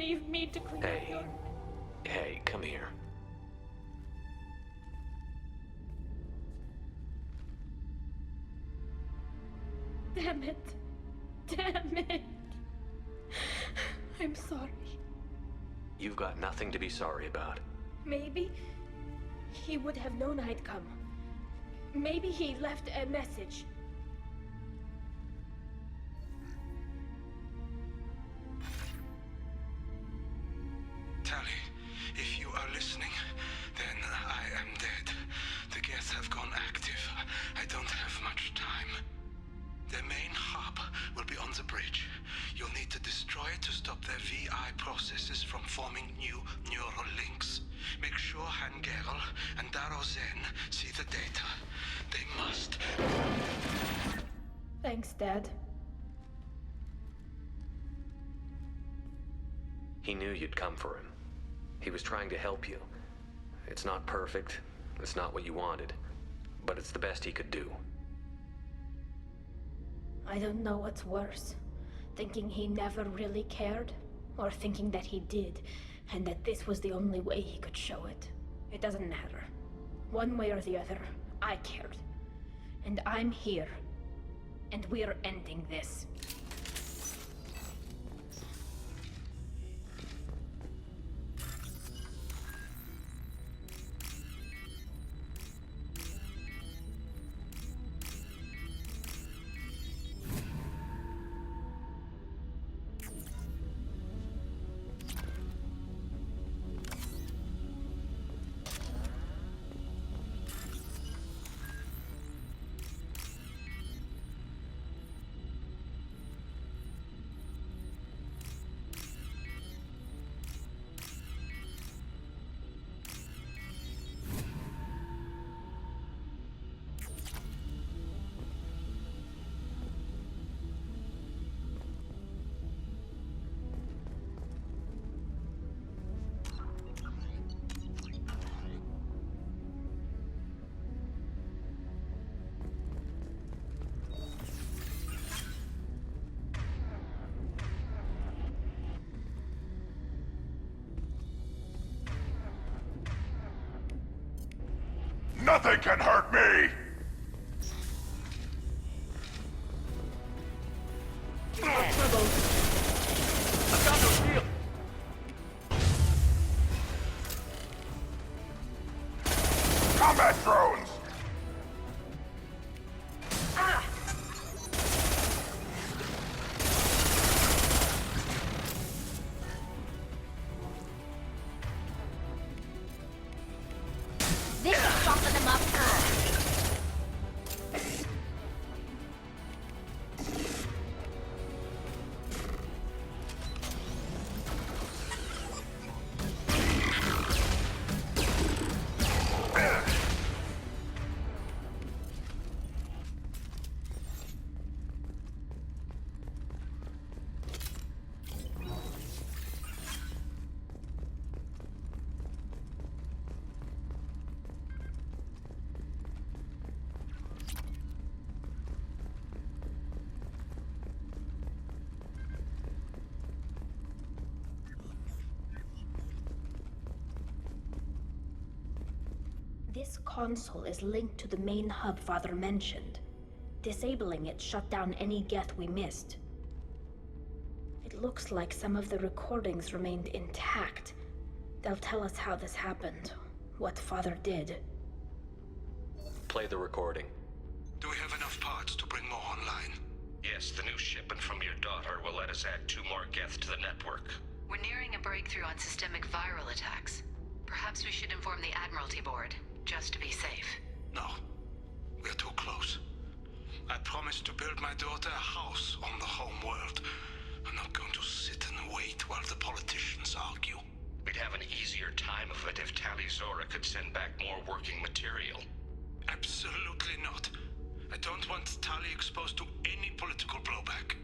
leave me to clean up your... Hey, come here. Damn it. Damn it. I'm sorry. You've got nothing to be sorry about. Maybe he would have known I'd come. Maybe he left a message. Tally, if you are listening, then I am dead. The geth have gone active. I don't have much time. Their main hub will be on the bridge. You'll need to destroy it to stop their VI processes from forming new neural links. Make sure Hangerl and Daro Zen see the data. They must. Thanks, Dad. He knew you'd come for him. He was trying to help you. It's not perfect. It's not what you wanted. But it's the best he could do. I don't know what's worse. Thinking he never really cared, or thinking that he did, and that this was the only way he could show it. It doesn't matter. One way or the other, I cared. And I'm here. And we're ending this. Nothing can hurt me! I've got no shield! Combat drones! This is soften them up. This console is linked to the main hub Father mentioned. Disabling it shut down any geth we missed. It looks like some of the recordings remained intact. They'll tell us how this happened, what Father did. Play the recording. Do we have enough parts to bring more online? Yes, the new shipment from your daughter will let us add 2 more geth to the network. We're nearing a breakthrough on systemic viral attacks. Perhaps we should inform the Admiralty Board, just to be safe. No. We're too close. I promised to build my daughter a house on the home world. I'm not going to sit and wait while the politicians argue. We'd have an easier time of it if Tali Zora could send back more working material. Absolutely not. I don't want Tali exposed to any political blowback.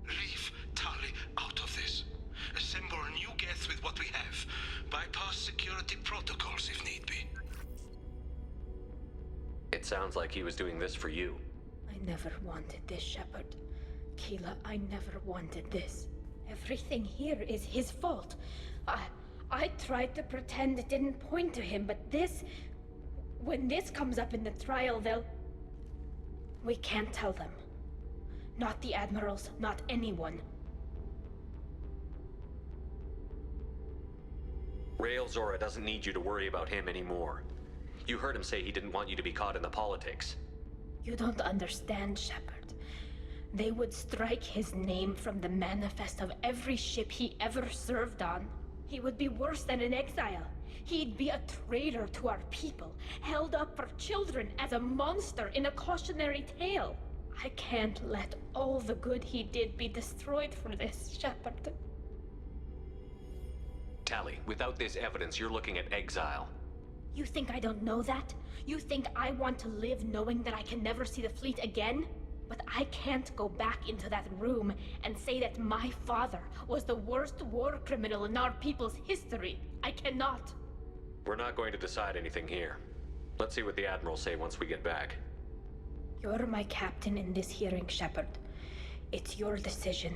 Leave Tali out of this. Assemble new geth with what we have. Bypass security protocols if need be. It sounds like he was doing this for you. I never wanted this, Shepard. Keela, I never wanted this. Everything here is his fault. I tried to pretend it didn't point to him, but this... When this comes up in the trial, they'll... We can't tell them. Not the admirals, not anyone. Rael Zora doesn't need you to worry about him anymore. You heard him say he didn't want you to be caught in the politics. You don't understand, Shepard. They would strike his name from the manifest of every ship he ever served on. He would be worse than an exile. He'd be a traitor to our people, held up for children as a monster in a cautionary tale. I can't let all the good he did be destroyed for this, Shepard. Tali, without this evidence, you're looking at exile. You think I don't know that? You think I want to live knowing that I can never see the fleet again? But I can't go back into that room and say that my father was the worst war criminal in our people's history. I cannot. We're not going to decide anything here. Let's see what the Admirals say once we get back. You're my captain in this hearing, Shepard. It's your decision.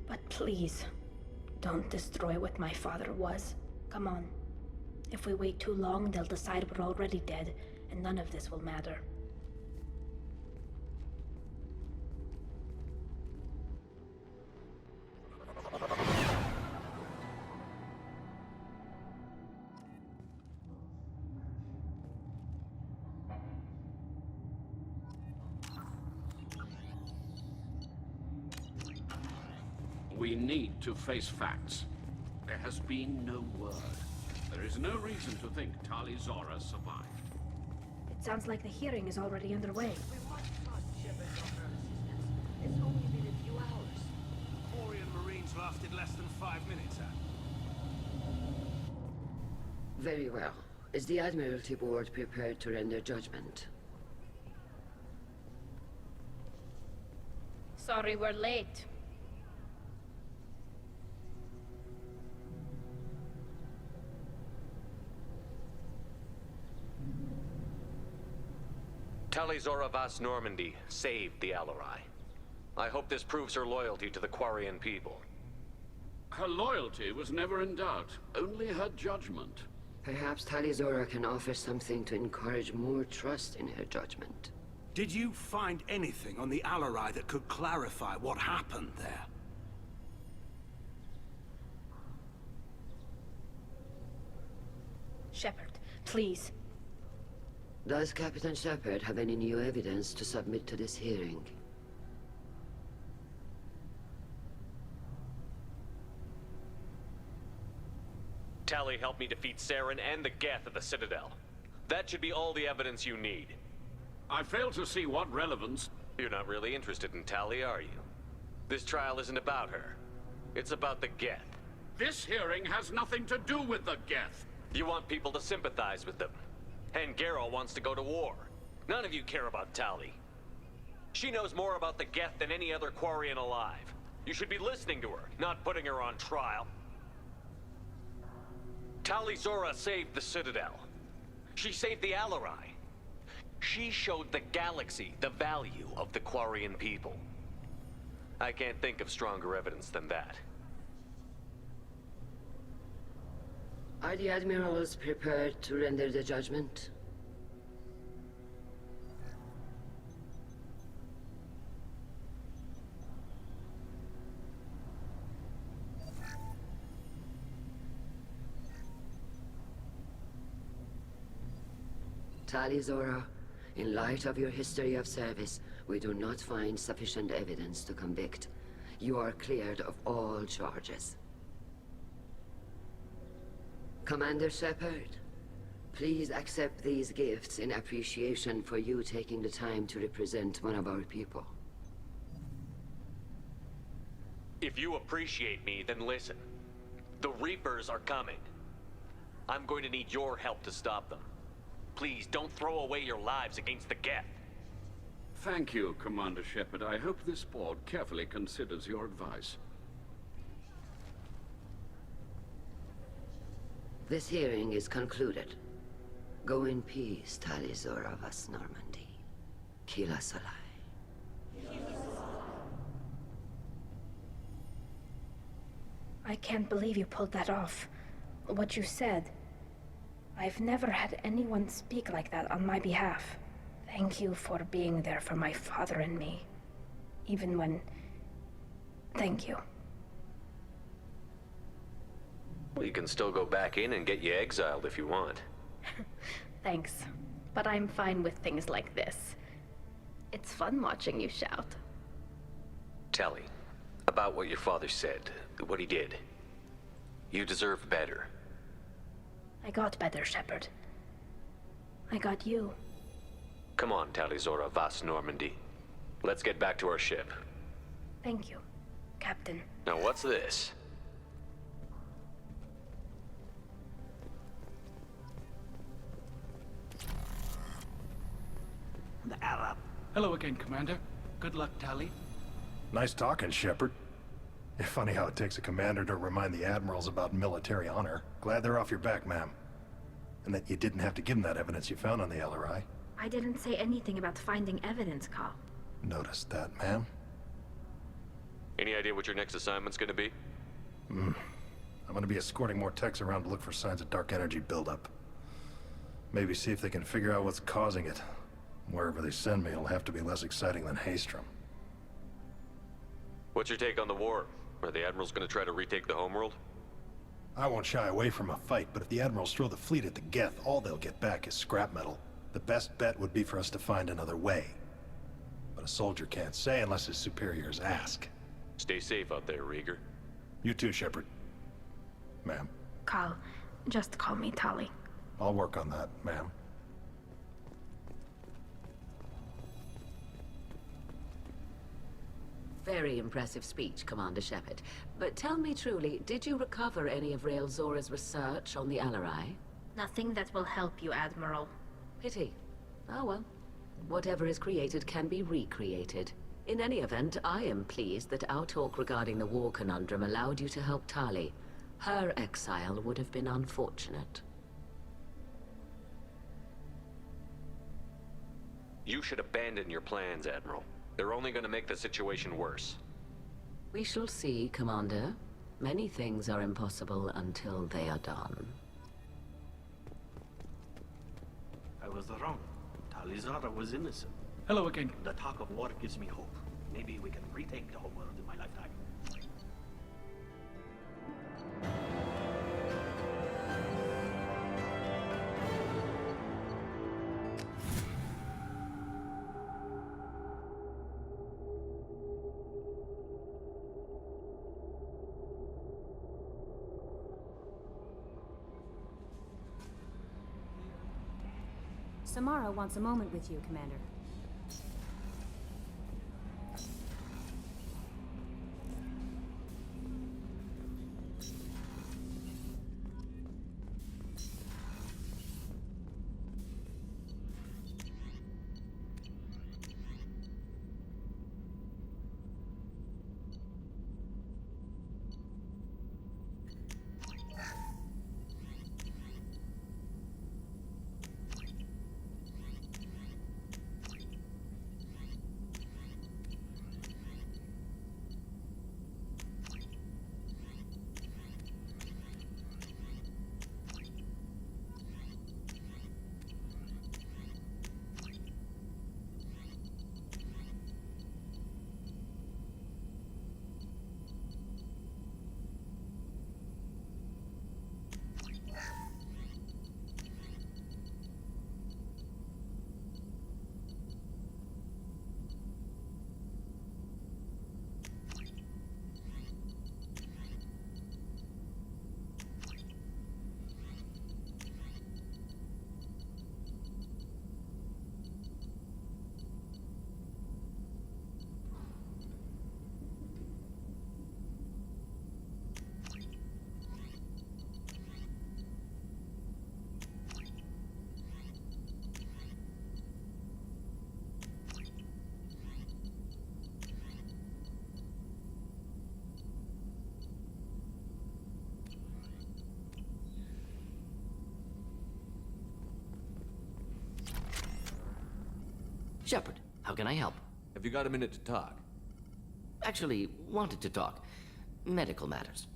But please, don't destroy what my father was. Come on. If we wait too long, they'll decide we're already dead, and none of this will matter. We need to face facts. There has been no word. There is no reason to think Tali Zora survived. It sounds like the hearing is already underway. We must trust Shepard on her assistance. It's only been a few hours. Quarian Marines lasted less than 5 minutes, Very well. Is the Admiralty Board prepared to render judgment? Sorry we're late. Tali Zora Vas Normandy saved the Alarai. I hope this proves her loyalty to the Quarian people. Her loyalty was never in doubt, only her judgment. Perhaps Tali Zora can offer something to encourage more trust in her judgment. Did you find anything on the Alarai that could clarify what happened there? Shepard, please. Does Captain Shepard have any new evidence to submit to this hearing? Tali helped me defeat Saren and the Geth at the Citadel. That should be all the evidence you need. I fail to see what relevance... You're not really interested in Tali, are you? This trial isn't about her. It's about the Geth. This hearing has nothing to do with the Geth. You want people to sympathize with them. And Garrow wants to go to war. None of you care about Tali. She knows more about the Geth than any other Quarian alive. You should be listening to her, not putting her on trial. Tali Zora saved the Citadel. She saved the Alarai. She showed the galaxy the value of the Quarian people. I can't think of stronger evidence than that. Are the Admirals prepared to render the judgment? Tali Zora, in light of your history of service, we do not find sufficient evidence to convict. You are cleared of all charges. Commander Shepard, please accept these gifts in appreciation for you taking the time to represent one of our people. If you appreciate me, then listen. The Reapers are coming. I'm going to need your help to stop them. Please, don't throw away your lives against the Geth. Thank you, Commander Shepard. I hope this board carefully considers your advice. This hearing is concluded. Go in peace, Tali Zora Vas Normandy. Kila Solai. I can't believe you pulled that off. What you said. I've never had anyone speak like that on my behalf. Thank you for being there for my father and me. Even when... Thank you. Well, you can still go back in and get you exiled if you want. Thanks. But I'm fine with things like this. It's fun watching you shout. Tally, about what your father said, what he did. You deserve better. I got better, Shepard. I got you. Come on, Tally Zora Vas Normandy. Let's get back to our ship. Thank you, Captain. Now what's this? The Arab. Hello again, Commander. Good luck, Tally. Nice talking, Shepard. It's funny how it takes a commander to remind the admirals about military honor. Glad they're off your back, ma'am. And that you didn't have to give them that evidence you found on the LRI. I didn't say anything about finding evidence, Carl. Noticed that, ma'am. Any idea what your next assignment's gonna be? I'm gonna be escorting more techs around to look for signs of dark energy buildup. Maybe see if they can figure out what's causing it. Wherever they send me, it'll have to be less exciting than Haystrom. What's your take on the war? Are the admirals gonna try to retake the homeworld? I won't shy away from a fight, but if the admirals throw the fleet at the Geth, all they'll get back is scrap metal. The best bet would be for us to find another way. But a soldier can't say unless his superiors ask. Stay safe out there, Rieger. You too, Shepard. Ma'am. Carl, just call me Tali. I'll work on that, ma'am. Very impressive speech, Commander Shepard. But tell me truly, did you recover any of Rael Zora's research on the Alarai? Nothing that will help you, Admiral. Pity. Oh well. Whatever is created can be recreated. In any event, I am pleased that our talk regarding the war conundrum allowed you to help Tali. Her exile would have been unfortunate. You should abandon your plans, Admiral. They're only gonna make the situation worse. We shall see, Commander. Many things are impossible until they are done. I was wrong. Tali Zora was innocent. Hello again. The talk of war gives me hope. Maybe we can retake the whole world in my lifetime. Samara wants a moment with you, Commander. Shepard, how can I help? Have you got a minute to talk? Actually, wanted to talk. Medical matters.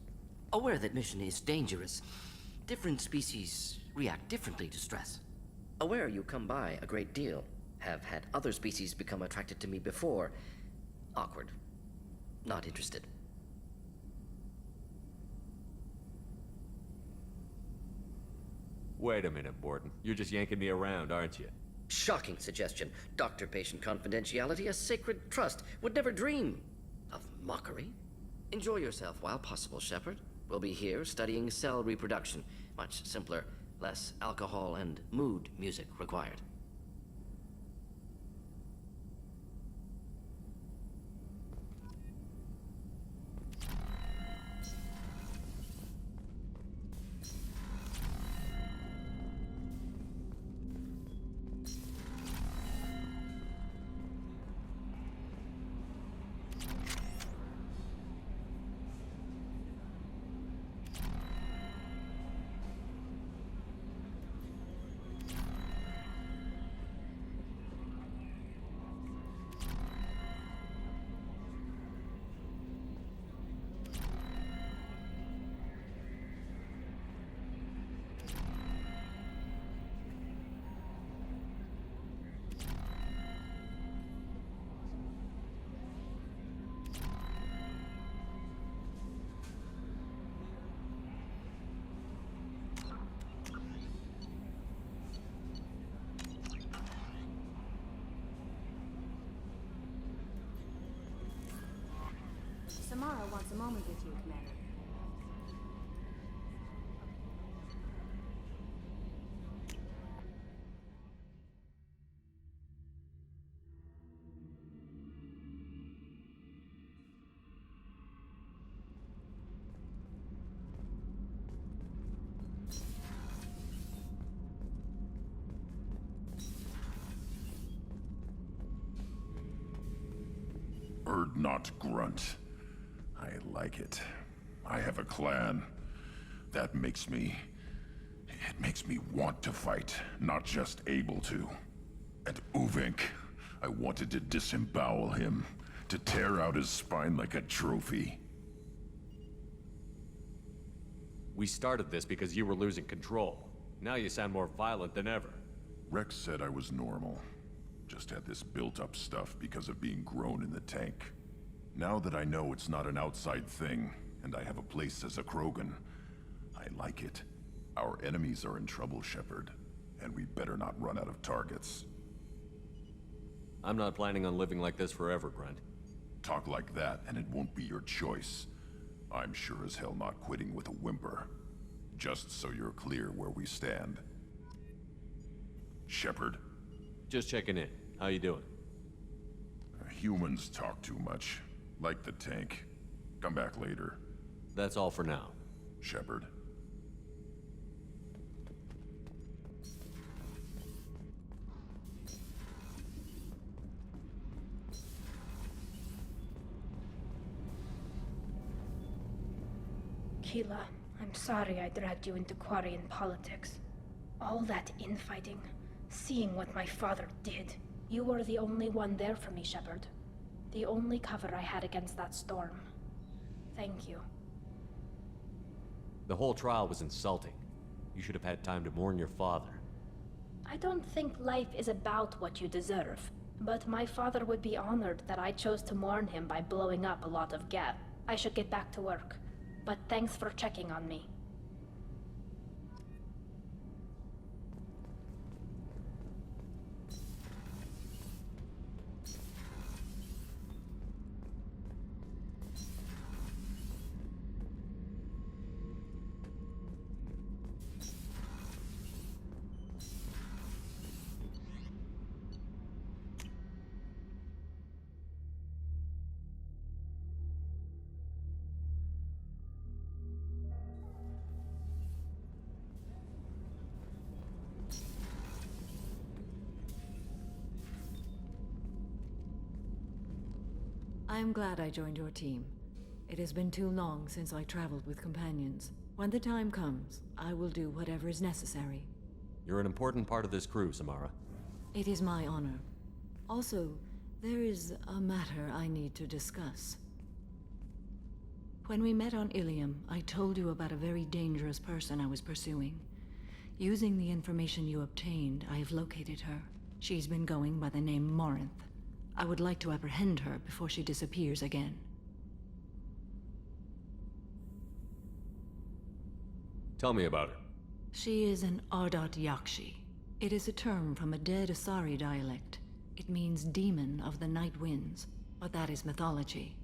Aware that mission is dangerous, different species react differently to stress. Aware you come by a great deal. Have had other species become attracted to me before. Awkward. Not interested. Wait a minute, Borden. You're just yanking me around, aren't you? Shocking suggestion. Doctor-patient confidentiality, a sacred trust. Would never dream of mockery. Enjoy yourself while possible, Shepard. We'll be here studying cell reproduction. Much simpler, less alcohol and mood music required. Samara wants a moment with you, Commander. Bird not grunt. I like it. I have a clan. That makes me... It makes me want to fight, not just able to. And Uvink, I wanted to disembowel him, to tear out his spine like a trophy. We started this because you were losing control. Now you sound more violent than ever. Rex said I was normal. Just had this built-up stuff because of being grown in the tank. Now that I know it's not an outside thing, and I have a place as a Krogan, I like it. Our enemies are in trouble, Shepard, and we better not run out of targets. I'm not planning on living like this forever, Grunt. Talk like that, and it won't be your choice. I'm sure as hell not quitting with a whimper. Just so you're clear where we stand. Shepard? Just checking in. How you doing? Humans talk too much. Like the tank. Come back later. That's all for now. Shepard. Keela, I'm sorry I dragged you into Quarian politics. All that infighting, seeing what my father did. You were the only one there for me, Shepard. The only cover I had against that storm. Thank you. The whole trial was insulting. You should have had time to mourn your father. I don't think life is about what you deserve, but my father would be honored that I chose to mourn him by blowing up a lot of gas. I should get back to work, but thanks for checking on me. I am glad I joined your team. It has been too long since I traveled with companions. When the time comes, I will do whatever is necessary. You're an important part of this crew, Samara. It is my honor. Also, there is a matter I need to discuss. When we met on Ilium, I told you about a very dangerous person I was pursuing. Using the information you obtained, I have located her. She's been going by the name Morinth. I would like to apprehend her before she disappears again. Tell me about her. She is an Ardat Yakshi. It is a term from a dead Asari dialect. It means demon of the night winds, but that is mythology.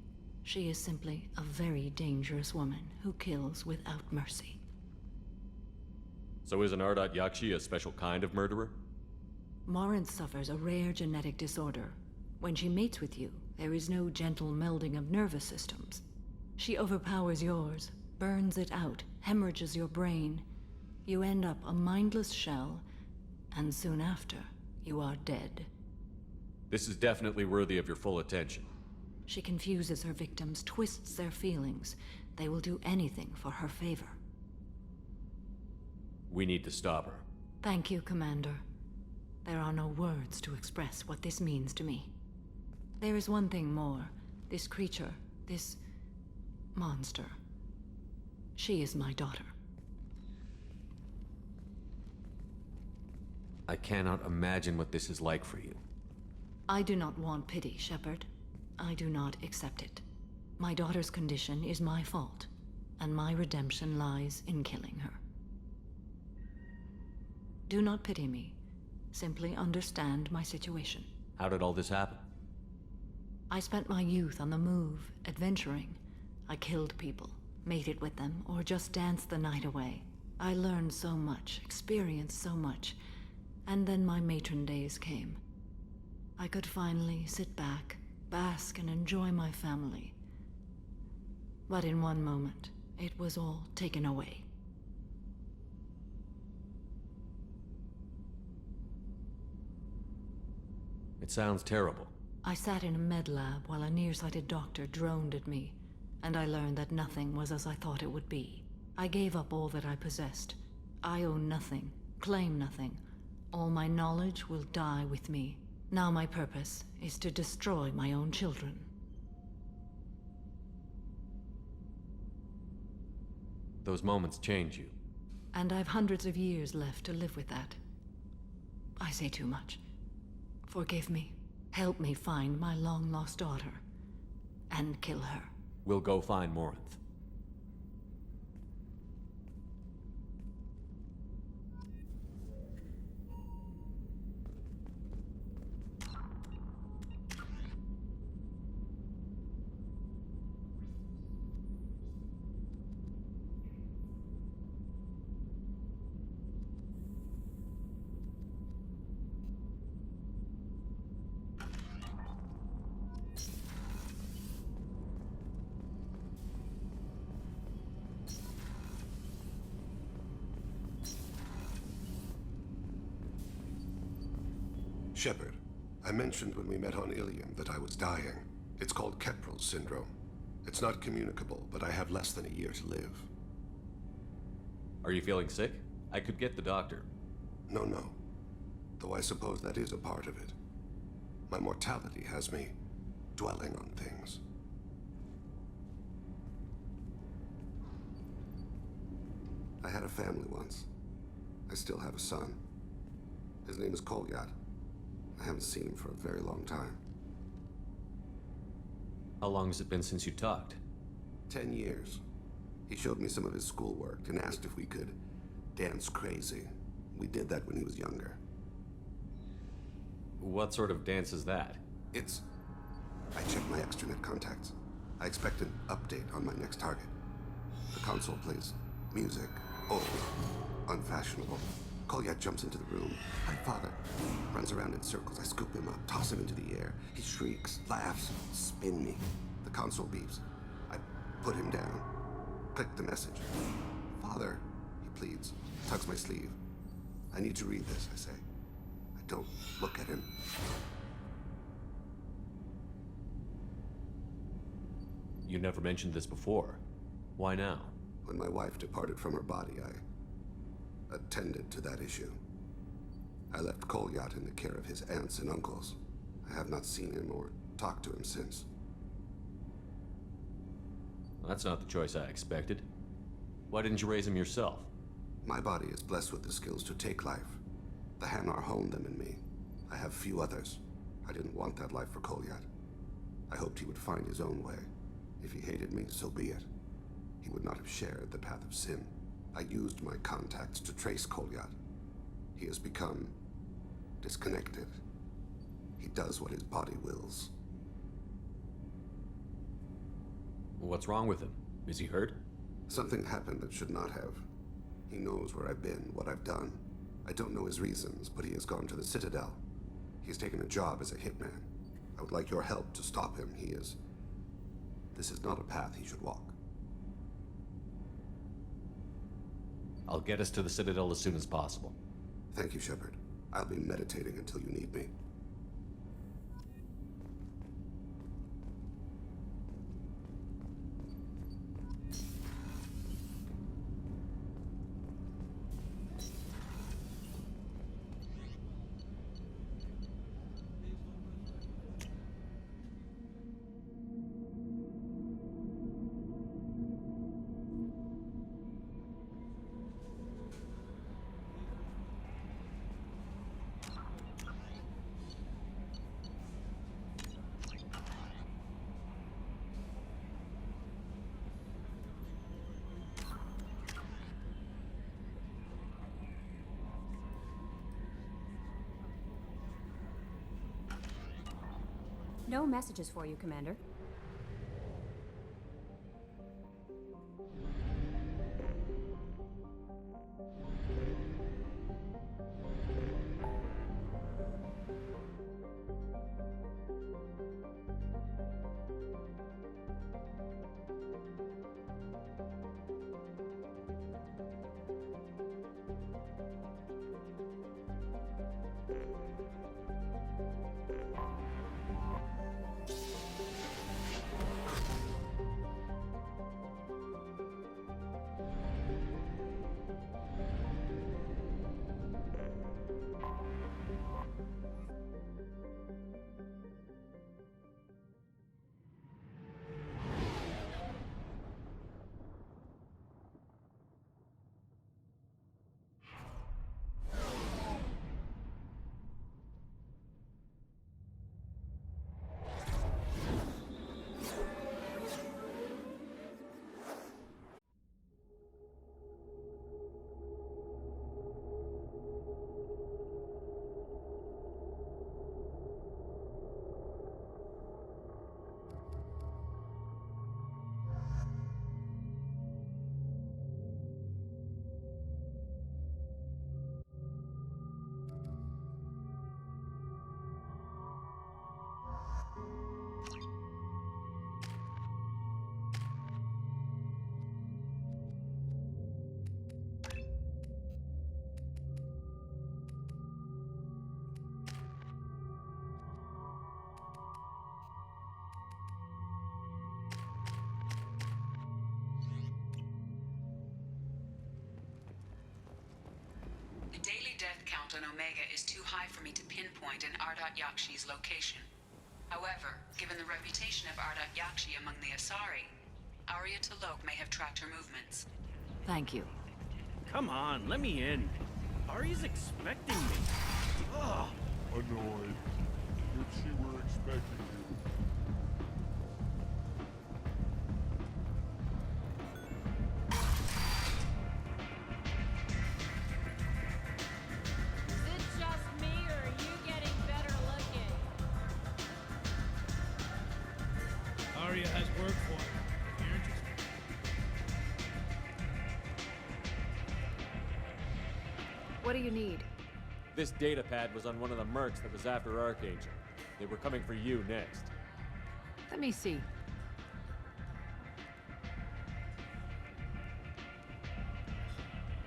She is simply a very dangerous woman who kills without mercy. So is an Ardat Yakshi a special kind of murderer? Morinth suffers a rare genetic disorder. When she mates with you, there is no gentle melding of nervous systems. She overpowers yours, burns it out, hemorrhages your brain. You end up a mindless shell, and soon after, you are dead. This is definitely worthy of your full attention. She confuses her victims, twists their feelings. They will do anything for her favor. We need to stop her. Thank you, Commander. There are no words to express what this means to me. There is one thing more. This creature, this monster. She is my daughter. I cannot imagine what this is like for you. I do not want pity, Shepard. I do not accept it. My daughter's condition is my fault, and my redemption lies in killing her. Do not pity me. Simply understand my situation. How did all this happen? I spent my youth on the move, adventuring. I killed people, mated with them, or just danced the night away. I learned so much, experienced so much, and then my matron days came. I could finally sit back, bask and enjoy my family. But in one moment, it was all taken away. It sounds terrible. I sat in a med lab while a nearsighted doctor droned at me, and I learned that nothing was as I thought it would be. I gave up all that I possessed. I own nothing, claim nothing. All my knowledge will die with me. Now my purpose is to destroy my own children. Those moments change you. And I've hundreds of years left to live with that. I say too much. Forgive me. Help me find my long-lost daughter. And kill her. We'll go find Morinth. Shepard, I mentioned when we met on Ilium that I was dying. It's called Kepral's syndrome. It's not communicable, but I have less than a year to live. Are you feeling sick? I could get the doctor. No. Though I suppose that is a part of it. My mortality has me dwelling on things. I had a family once. I still have a son. His name is Kolyat. I haven't seen him for a very long time. How long has it been since you talked? 10 years. He showed me some of his schoolwork and asked if we could dance crazy. We did that when he was younger. What sort of dance is that? I checked my extranet contacts. I expect an update on my next target. The console plays music, old, unfashionable. Kolyat jumps into the room. My father runs around in circles. I scoop him up, toss him into the air. He shrieks, laughs, spin me. The console beeps. I put him down. Click the message. Father, he pleads, tugs my sleeve. I need to read this, I say. I don't look at him. You never mentioned this before. Why now? When my wife departed from her body, I attended to that issue. I left Kolyat in the care of his aunts and uncles. I have not seen him or talked to him since. Well, that's not the choice I expected. Why didn't you raise him yourself? My body is blessed with the skills to take life. The Hanar honed them in me. I have few others. I didn't want that life for Kolyat. I hoped he would find his own way. If he hated me, so be it. He would not have shared the path of sin. I used my contacts to trace Kolyat. He has become disconnected. He does what his body wills. What's wrong with him? Is he hurt? Something happened that should not have. He knows where I've been, what I've done. I don't know his reasons, but he has gone to the Citadel. He has taken a job as a hitman. I would like your help to stop him. This is not a path he should walk. I'll get us to the Citadel as soon as possible. Thank you, Shepard. I'll be meditating until you need me. No messages for you, Commander. The daily death count on Omega is too high for me to pinpoint an Ardat Yakshi's location. However, given the reputation of Ardat Yakshi among the Asari, Arya T'Loak may have tracked her movements. Thank you. Come on, let me in. Ari's expecting me. Ugh. Annoyed. If she were expecting you. Is it just me, or are you getting better looking? Arya has work for you. If you're interested. What do you need? This data pad was on one of the mercs that was after Archangel. They were coming for you next. Let me see.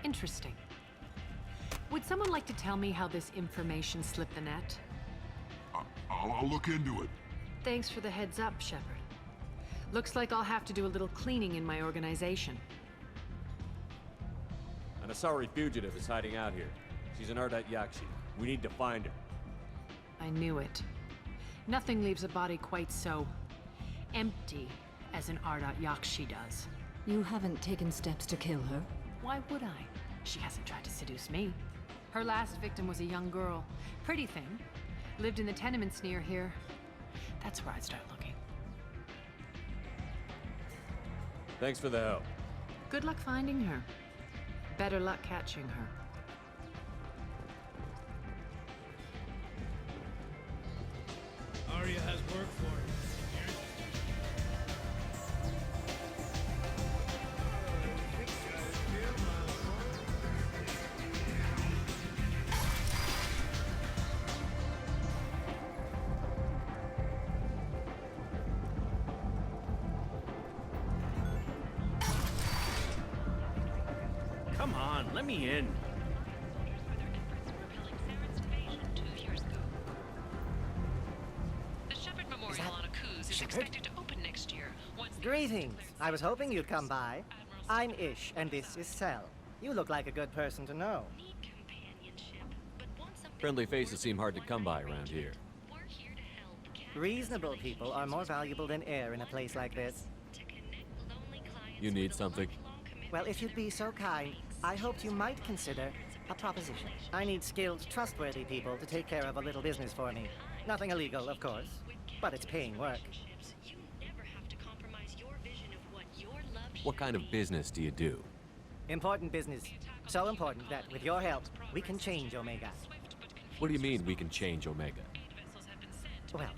Interesting. Would someone like to tell me how this information slipped the net? I'll look into it. Thanks for the heads up, Shepard. Looks like I'll have to do a little cleaning in my organization. An Asari fugitive is hiding out here. She's an Ardat Yakshi. We need to find her. I knew it. Nothing leaves a body quite so empty as an Ardot Yakshi does. You haven't taken steps to kill her? Why would I? She hasn't tried to seduce me. Her last victim was a young girl. Pretty thing. Lived in the tenements near here. That's where I'd start looking. Thanks for the help. Good luck finding her. Better luck catching her. Arya has work for you. Come on, let me in. The Shepherd Memorial on Akuz is expected to open next year. Greetings. I was hoping you'd come by. I'm Ish, and this is Cell. You look like a good person to know. Friendly faces seem hard to come by around here. Reasonable people are more valuable than air in a place like this. You need something? Well, if you'd be so kind, I hoped you might consider a proposition. I need skilled, trustworthy people to take care of a little business for me. Nothing illegal, of course, but it's paying work. What kind of business do you do? Important business. So important that, with your help, we can change Omega. What do you mean we can change Omega? Well,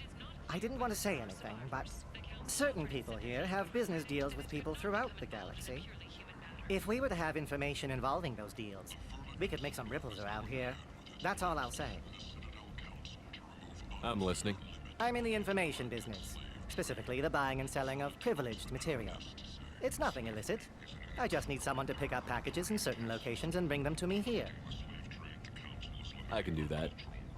I didn't want to say anything, but certain people here have business deals with people throughout the galaxy. If we were to have information involving those deals, we could make some ripples around here. That's all I'll say. I'm listening. I'm in the information business, specifically the buying and selling of privileged material. It's nothing illicit. I just need someone to pick up packages in certain locations and bring them to me here. I can do that.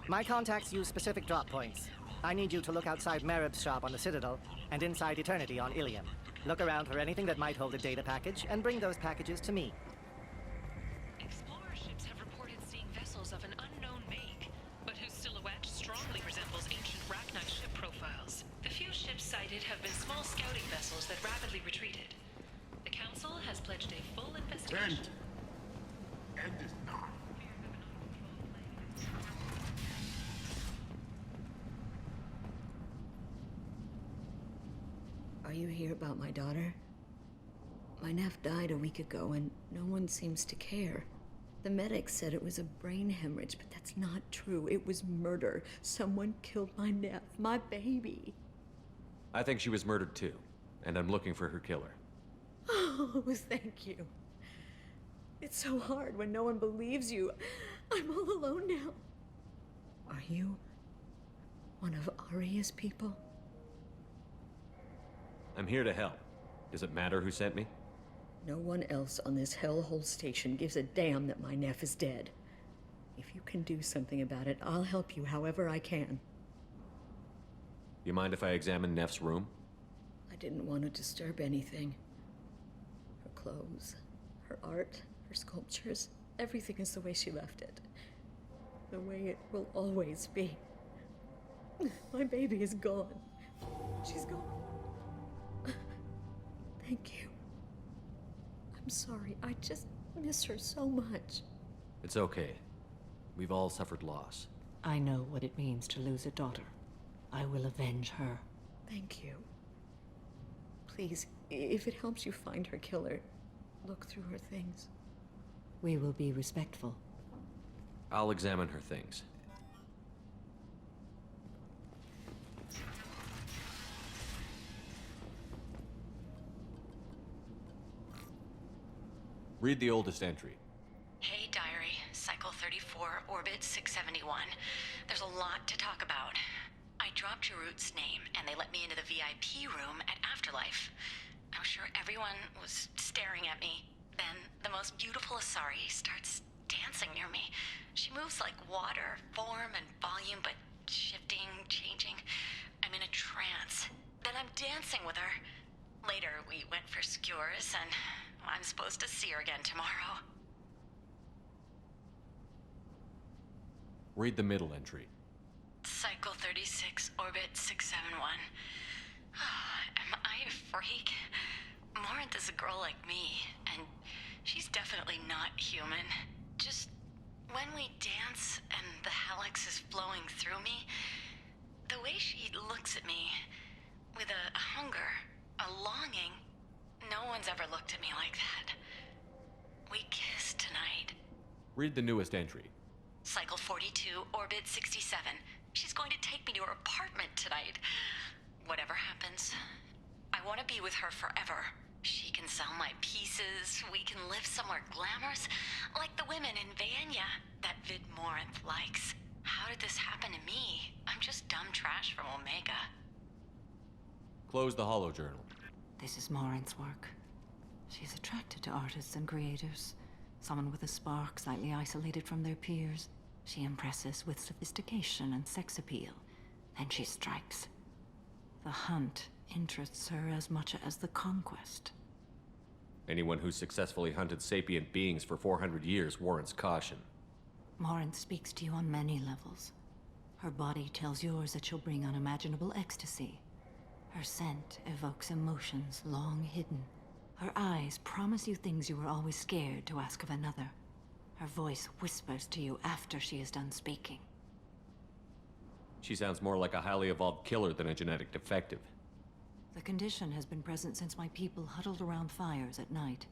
My contacts use specific drop points. I need you to look outside Merib's shop on the Citadel and inside Eternity on Ilium. Look around for anything that might hold a data package and bring those packages to me. Explorer ships have reported seeing vessels of an unknown make, but whose silhouette strongly resembles ancient Rachni ship profiles. The few ships sighted have been small scouting vessels that rapidly retreated. The Council has pledged a full investigation. End is not. Are you here about my daughter? My nephew died a week ago and no one seems to care. The medics said it was a brain hemorrhage, but that's not true. It was murder. Someone killed my nephew, my baby. I think she was murdered too, and I'm looking for her killer. Oh, thank you. It's so hard when no one believes you. I'm all alone now. Are you one of Arya's people? I'm here to help. Does it matter who sent me? No one else on this hellhole station gives a damn that my nephew is dead. If you can do something about it, I'll help you however I can. You mind if I examine Neff's room? I didn't want to disturb anything. Her clothes, her art, her sculptures, everything is the way she left it. The way it will always be. My baby is gone. She's gone. Thank you. I'm sorry. I just miss her so much. It's okay. We've all suffered loss. I know what it means to lose a daughter. I will avenge her. Thank you. Please, if it helps you find her killer, look through her things. We will be respectful. I'll examine her things. Read the oldest entry. Hey, Diary. Cycle 34, Orbit 671. There's a lot to talk about. I dropped your root's name, and they let me into the VIP room at Afterlife. I'm sure everyone was staring at me. Then, the most beautiful Asari starts dancing near me. She moves like water, form and volume, but shifting, changing. I'm in a trance. Then I'm dancing with her. Later, we went for skewers, and I'm supposed to see her again tomorrow. Read the middle entry. Cycle 36, Orbit 671. Am I a freak? Morinth is a girl like me, and she's definitely not human. Just when we dance and the Helix is flowing through me, the way she looks at me with a hunger, a longing, no one's ever looked at me like that. We kissed tonight. Read the newest entry. Cycle 42, Orbit 67. She's going to take me to her apartment tonight. Whatever happens, I want to be with her forever. She can sell my pieces, we can live somewhere glamorous, like the women in Vanya that Vid Morinth likes. How did this happen to me? I'm just dumb trash from Omega. Close the holojournal. This is Morinth's work. She's attracted to artists and creators. Someone with a spark, slightly isolated from their peers. She impresses with sophistication and sex appeal. Then she strikes. The hunt interests her as much as the conquest. Anyone who's successfully hunted sapient beings for 400 years warrants caution. Morinth speaks to you on many levels. Her body tells yours that she'll bring unimaginable ecstasy. Her scent evokes emotions long hidden. Her eyes promise you things you were always scared to ask of another. Her voice whispers to you after she is done speaking. She sounds more like a highly evolved killer than a genetic defective. The condition has been present since my people huddled around fires at night.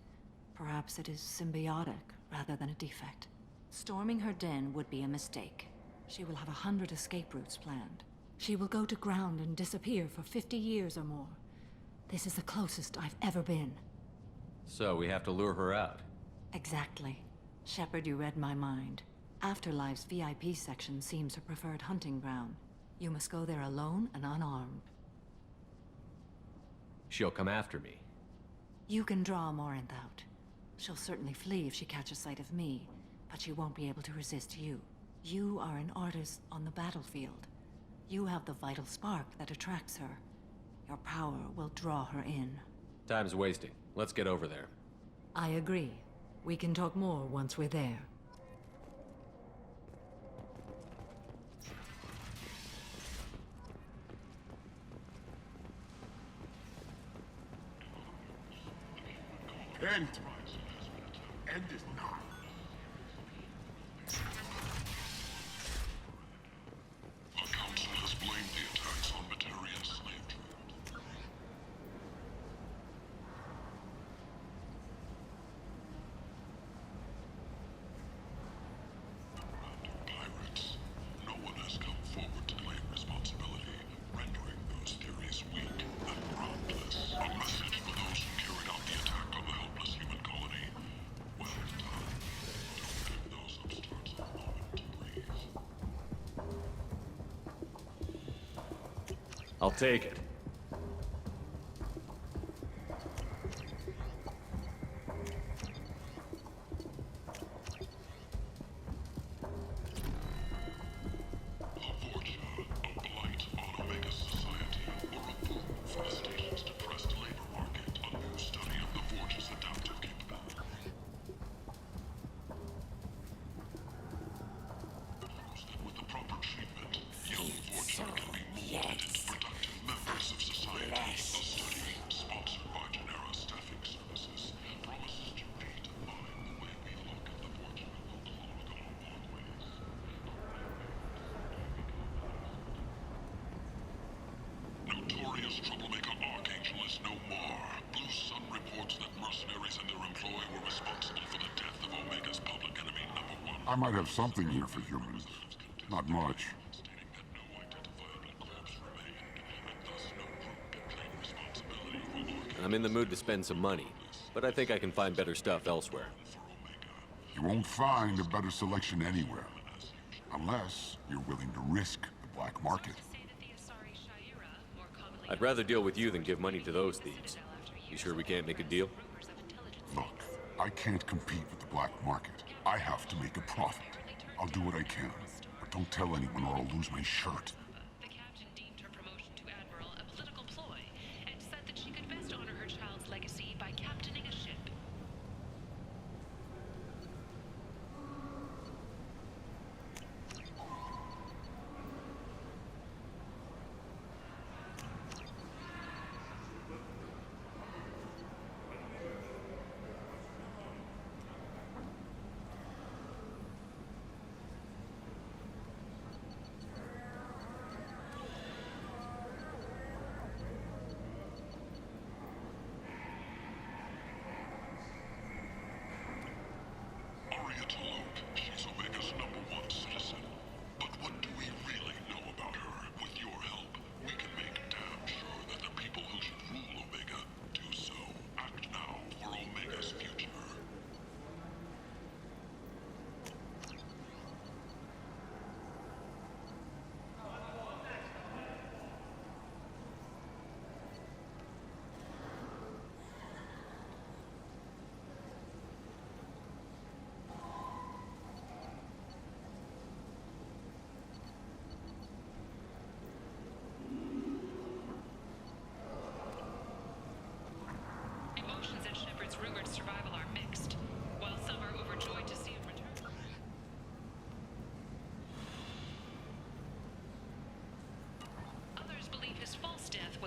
Perhaps it is symbiotic rather than a defect. Storming her den would be a mistake. She will have 100 escape routes planned. She will go to ground and disappear for 50 years or more. This is the closest I've ever been. So we have to lure her out. Exactly. Shepard, you read my mind. Afterlife's VIP section seems her preferred hunting ground. You must go there alone and unarmed. She'll come after me. You can draw Morinth out. She'll certainly flee if she catches sight of me, but she won't be able to resist you. You are an artist on the battlefield. You have the vital spark that attracts her. Your power will draw her in. Time's wasting. Let's get over there. I agree. We can talk more once we're there. End. End is not. The Council has blamed the attacks on Batarian slave trade. Pirates. No one has come forward to claim responsibility, rendering those theories weak and groundless. A message for those who carried out the attack on the helpless human colony. Well done. Don't give those upstarts a moment to breathe. I'll take it. Notorious troublemaker Archangel is no more. Blue Sun reports that mercenaries and their employ were responsible for the death of Omega's public enemy #1. I might have something here for humans. Not much. I'm in the mood to spend some money, but I think I can find better stuff elsewhere. You won't find a better selection anywhere. Unless you're willing to risk the black market. I'd rather deal with you than give money to those thieves. You sure we can't make a deal? Look, I can't compete with the black market. I have to make a profit. I'll do what I can, but don't tell anyone or I'll lose my shirt. The captain deemed her promotion to admiral a political ploy and said that she could best honor her child's legacy by captaining a ship.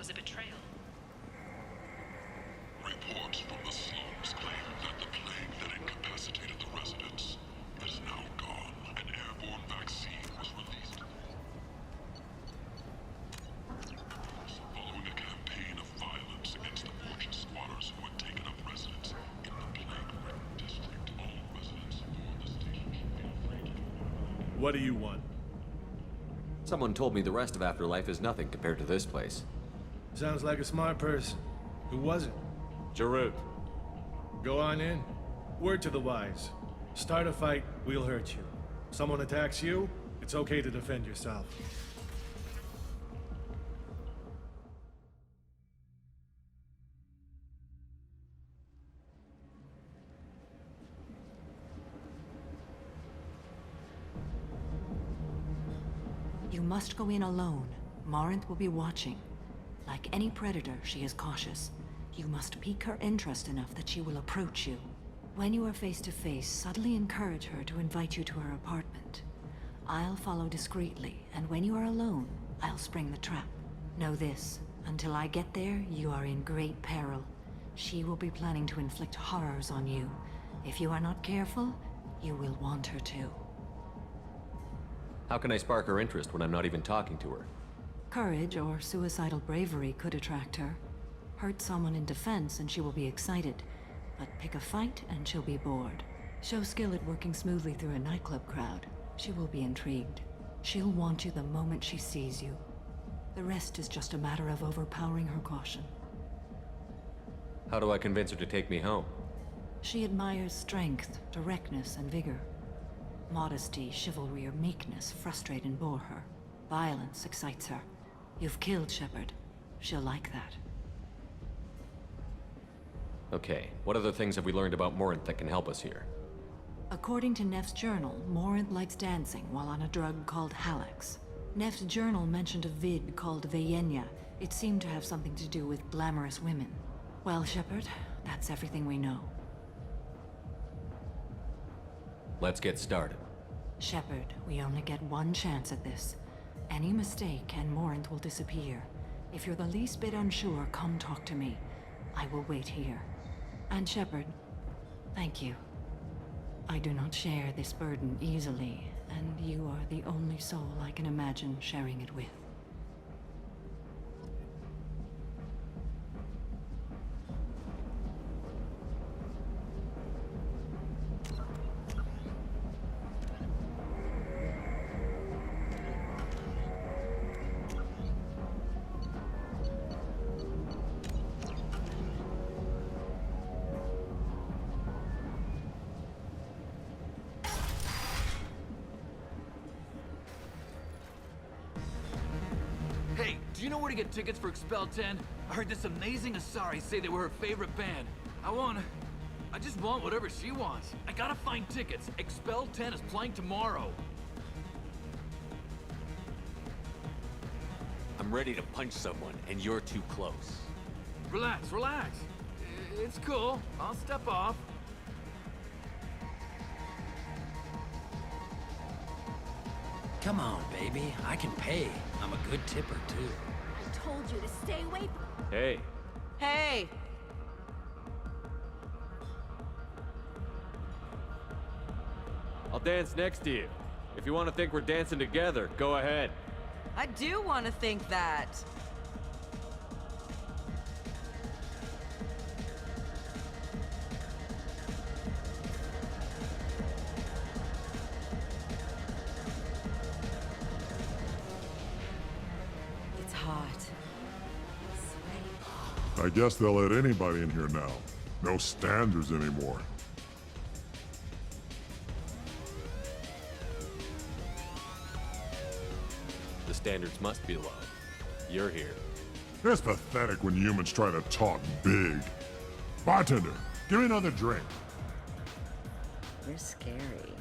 was a betrayal. Reports from the slums claim that the plague that incapacitated the residents is now gone. An airborne vaccine was released. Following a campaign of violence against the fortune squatters who had taken up residence in the plague-ridden district, all residents aboard the station should feel free to... What do you want? Someone told me the rest of Afterlife is nothing compared to this place. Sounds like a smart person. Who was it? Jarut. Go on in. Word to the wise. Start a fight, we'll hurt you. Someone attacks you, it's okay to defend yourself. You must go in alone. Morinth will be watching. Like any predator, she is cautious. You must pique her interest enough that she will approach you. When you are face to face, subtly encourage her to invite you to her apartment. I'll follow discreetly, and when you are alone, I'll spring the trap. Know this, until I get there, you are in great peril. She will be planning to inflict horrors on you. If you are not careful, you will want her to. How can I spark her interest when I'm not even talking to her? Courage or suicidal bravery could attract her. Hurt someone in defense and she will be excited. But pick a fight and she'll be bored. Show skill at working smoothly through a nightclub crowd. She will be intrigued. She'll want you the moment she sees you. The rest is just a matter of overpowering her caution. How do I convince her to take me home? She admires strength, directness, and vigor. Modesty, chivalry, or meekness frustrate and bore her. Violence excites her. You've killed Shepard. She'll like that. Okay, what other things have we learned about Morinth that can help us here? According to Neff's journal, Morinth likes dancing while on a drug called Halax. Neff's journal mentioned a vid called Veyenya. It seemed to have something to do with glamorous women. Well, Shepard, that's everything we know. Let's get started. Shepard, we only get one chance at this. Any mistake and Morinth will disappear. If you're the least bit unsure, come talk to me. I will wait here. And Shepard, thank you. I do not share this burden easily, and you are the only soul I can imagine sharing it with. Hey, do you know where to get tickets for Expel 10? I heard this amazing Asari say they were her favorite band. I just want whatever she wants. I gotta find tickets. Expel 10 is playing tomorrow. I'm ready to punch someone, and you're too close. Relax, relax. It's cool. I'll step off. Come on, baby. I can pay. I'm a good tipper, too. I told you to stay away from... Hey. Hey! I'll dance next to you. If you want to think we're dancing together, go ahead. I do want to think that. It's hot. I guess they'll let anybody in here now. No standards anymore. The standards must be low. You're here. It's pathetic when humans try to talk big. Bartender, give me another drink. You're scary.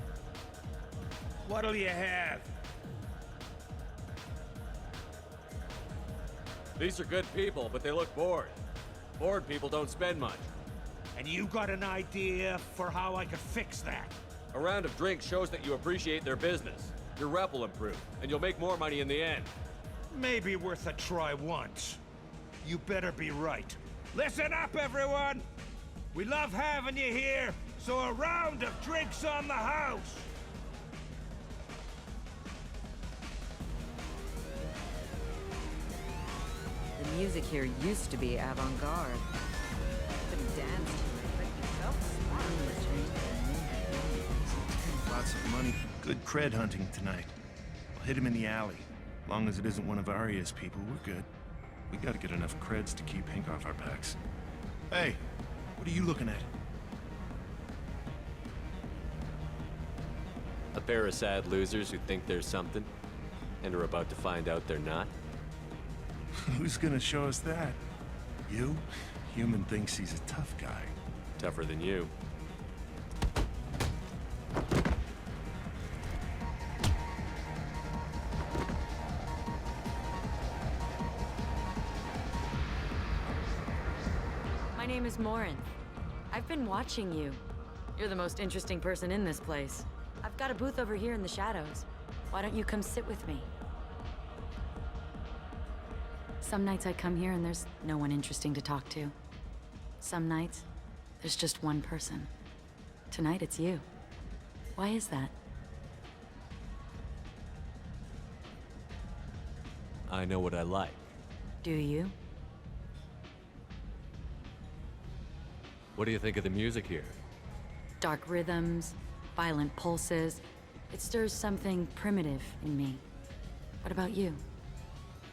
What'll you have? These are good people, but they look bored. Bored people don't spend much. And you got an idea for how I could fix that? A round of drinks shows that you appreciate their business. Your rep will improve, and you'll make more money in the end. Maybe worth a try once. you better be right. Listen up, everyone! We love having you here, so a round of drinks on the house! The music here used to be avant-garde. Couldn't dance to it, but you felt smart. Lots of money. Good cred hunting tonight. I'll hit him in the alley. Long as it isn't one of Arya's people, we're good. We gotta get enough creds to keep Hank off our backs. Hey, what are you looking at? A pair of sad losers who think they're something, and are about to find out they're not. Who's gonna show us that? You? Human thinks he's a tough guy. Tougher than you. My name is Morin. I've been watching you. You're the most interesting person in this place. I've got a booth over here in the shadows. Why don't you come sit with me? Some nights I come here and there's no one interesting to talk to. Some nights, there's just one person. Tonight it's you. Why is that? I know what I like. Do you? What do you think of the music here? Dark rhythms, violent pulses. It stirs something primitive in me. What about you?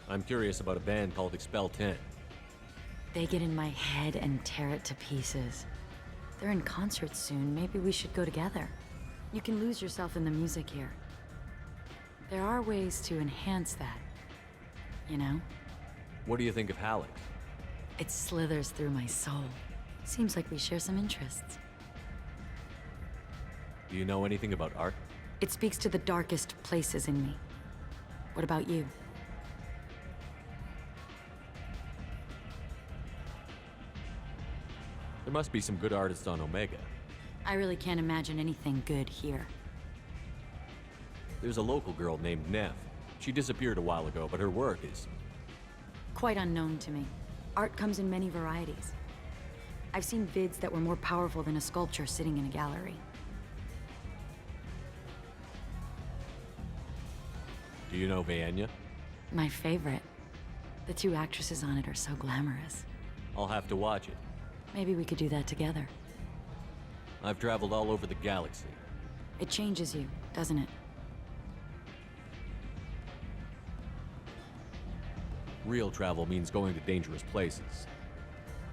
I'm curious about a band called Expel 10. They get in my head and tear it to pieces. They're in concert soon. Maybe we should go together. You can lose yourself in the music here. There are ways to enhance that. You know? What do you think of Halleck? It slithers through my soul. Seems like we share some interests. Do you know anything about art? It speaks to the darkest places in me. What about you? There must be some good artists on Omega. I really can't imagine anything good here. There's a local girl named Neff. She disappeared a while ago, but her work is... quite unknown to me. Art comes in many varieties. I've seen vids that were more powerful than a sculpture sitting in a gallery. Do you know Vaenya? My favorite. The two actresses on it are so glamorous. I'll have to watch it. Maybe we could do that together. I've traveled all over the galaxy. It changes you, doesn't it? Real travel means going to dangerous places.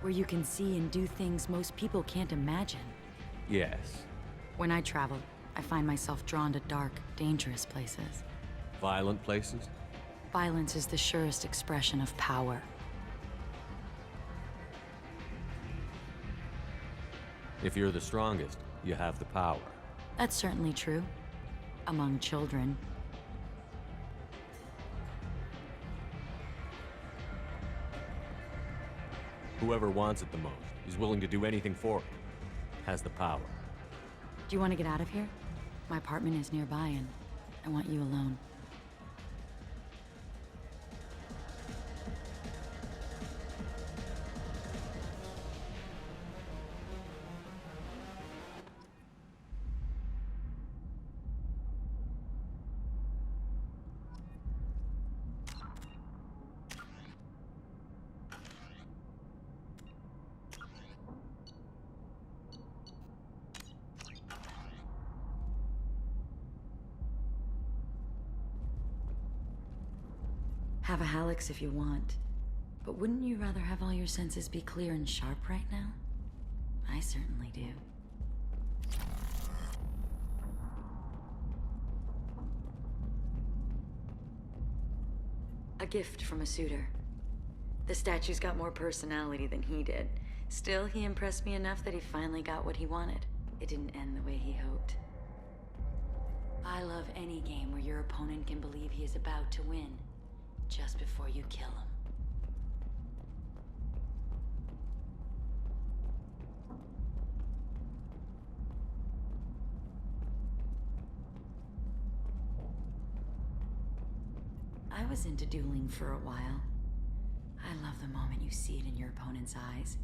Where you can see and do things most people can't imagine. Yes. When I travel, I find myself drawn to dark, dangerous places. Violent places? Violence is the surest expression of power. If you're the strongest, you have the power. That's certainly true. Among children. Whoever wants it the most is willing to do anything for it. Has the power. Do you want to get out of here? My apartment is nearby and I want you alone. Have a Hallex if you want. But wouldn't you rather have all your senses be clear and sharp right now? I certainly do. A gift from a suitor. The statue's got more personality than he did. Still, he impressed me enough that he finally got what he wanted. It didn't end the way he hoped. I love any game where your opponent can believe he is about to win, just before you kill him. I was into dueling for a while. I I love the moment you see it in your opponent's eyes.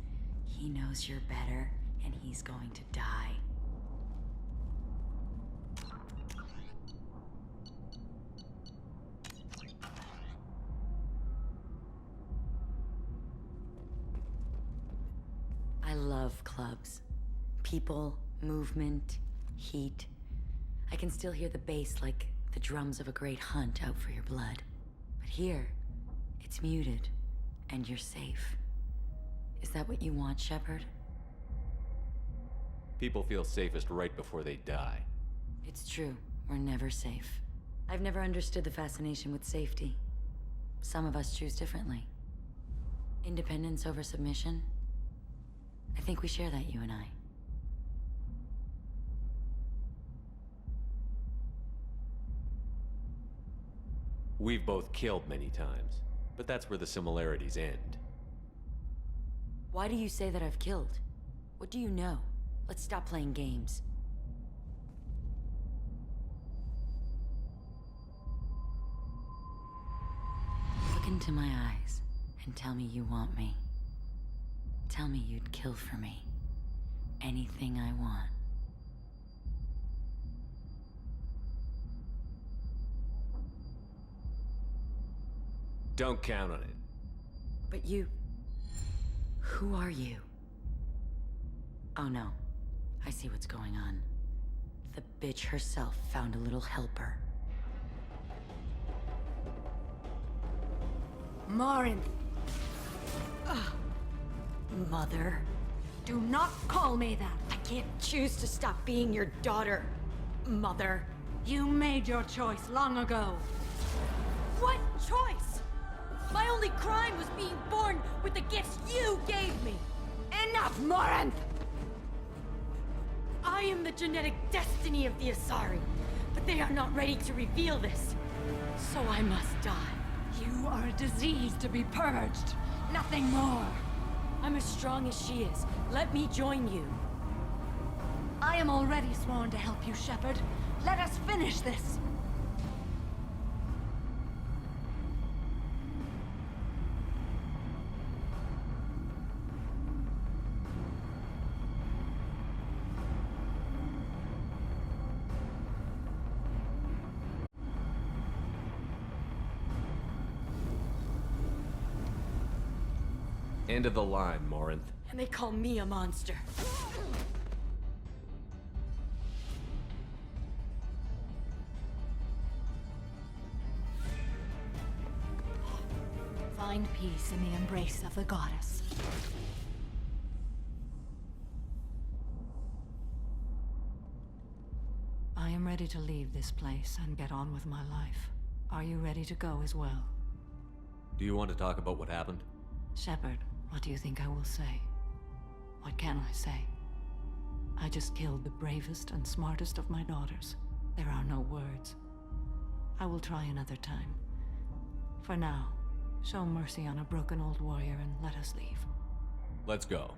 He knows you're better, and he's going to die. I love clubs. People, movement, heat. I can still hear the bass like the drums of a great hunt out for your blood. But here, it's muted, and you're safe. Is that what you want, Shepard? People feel safest right before they die. It's true. We're never safe. I've never understood the fascination with safety. Some of us choose differently. Independence over submission? I think we share that, you and I. We've both killed many times, but that's where the similarities end. Why do you say that I've killed? What do you know? Let's stop playing games. Look into my eyes and tell me you want me. Tell me you'd kill for me. Anything I want. Don't count on it. But you... Who are you? Oh no. I see what's going on. The bitch herself found a little helper. Morinth! Mother. Do not call me that! I can't choose to stop being your daughter, Mother. You made your choice long ago. What choice? My only crime was being born with the gifts you gave me. Enough, Morinth! I am the genetic destiny of the Asari, but they are not ready to reveal this. So I must die. You are a disease to be purged. Nothing more. I'm as strong as she is. Let me join you. I am already sworn to help you, Shepard. Let us finish this. End of the line, Morinth. And they call me a monster. Find peace in the embrace of the goddess. I am ready to leave this place and get on with my life. Are you ready to go as well? Do you want to talk about what happened? Shepard, what do you think I will say? What can I say? I just killed the bravest and smartest of my daughters. There are no words. I will try another time. For now, show mercy on a broken old warrior and let us leave. Let's go.